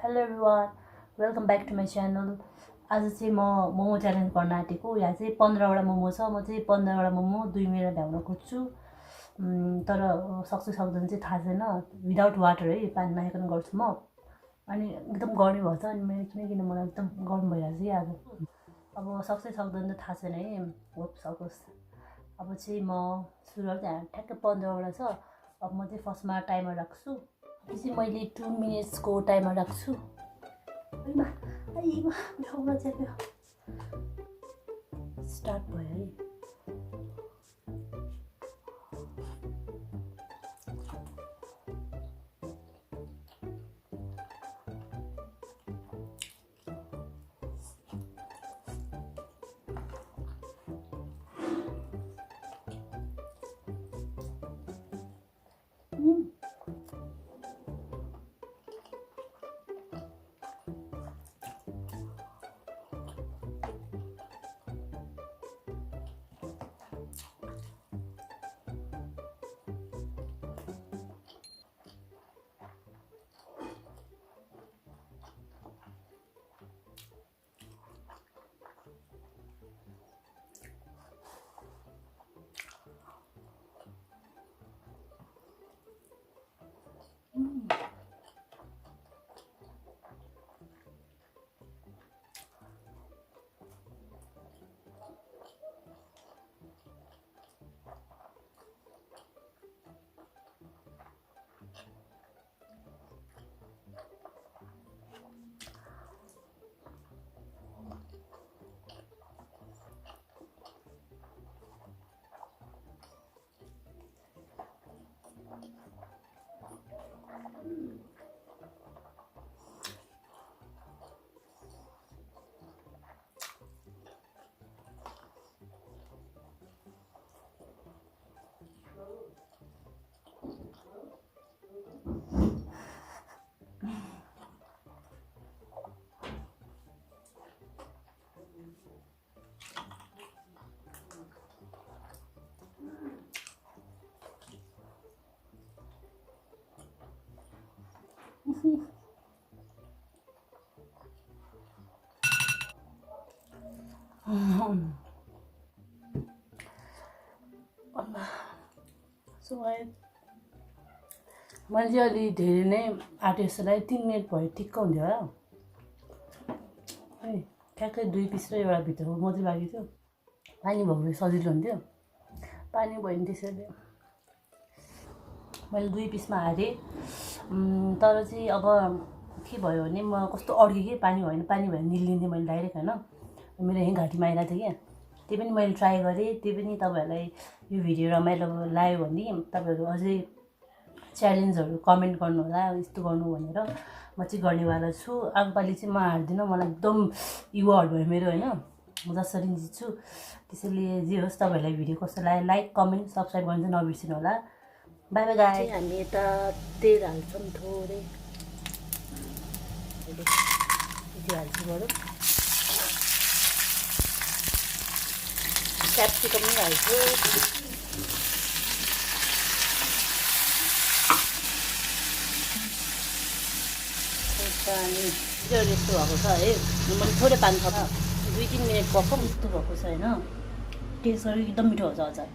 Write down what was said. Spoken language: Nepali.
Hello everyone, welcome back to my channel. आज चाहिँ म मोमो च्यालेन्ज गर्न आँटेको। यहाँ चाहिँ 15वटा मोमो छ। म चाहिँ 15वटा मोमो 2 मिनट भ्याउन खोज्छु, तर सक्छु सक्दैन चाहिँ थाहा छैन। विदाउट वाटर है, पानी नहाइकन गर्छु म। अनि एकदम गर्मी भएछ, अनि मैले किन मलाई एकदम गर्मी भइरहेको छ आज। अब सक्छ सक्दैन त थाहा छैन है, होप सकोस्। अब चाहिँ म सुरुवात ठ्याक्कै 15वटा छ। अब म चाहिँ फर्स्टमा टाइमर राख्छु। चाहिँ मैले 2 मिनट्सको टाइमर राख्छु। स्टार्ट भयो है। मैले चाहिँ अलि धेरै नै आँट्यो जस्तो लाग्यो। 3 मिनट भयो ठिक्क हुन्थ्यो होला है। ठ्याक्कै 2 पिस र एउटा भित्रको मात्रै बाँकी थियो। पानी भएको भए सजिलो हुन्थ्यो, पानी भयो नि त्यसैले मैले 2 पिसमा हारेँ। तर चाहिँ अब के भयो भने म कस्तो अड्केँ कि पानी भयो भने निल्लिन्थेँ मैले डाइरेक्ट होइन। मेरो यहीँ घाँटीमा आइरहेको थियो क्या। त्यही पनि मैले ट्राई गरेँ। त्यही पनि तपाईँहरूलाई यो भिडियो रमाइलो लाग्यो भने तपाईँहरू अझै च्यालेन्जहरू कमेन्ट गर्नु होला, यस्तो गर्नु भनेर। म चाहिँ गर्नेवाला छु। आगापालि चाहिँ म हार्दिनँ। मलाई एकदम युवाहरू भयो मेरो होइन। म जसरी जित्छु। त्यसैले जे होस्, तपाईँहरूलाई भिडियो कस्तो लाग्यो लाइक कमेन्ट सब्सक्राइब गर्नु चाहिँ नबिर्सिनु होला। By by guys. हामी यता तेल हाल्छौँ थोरै, यति हाल्छु बरु। क्याप्सिकम पनि हाल्छु। पानी यस्तो भएको छ है। मैले थोरै पानी थप 2-3 मिनट पकाउँ। यस्तो भएको छ होइन। टेस्ट गरेर एकदम मिठो हुन्छ अचार।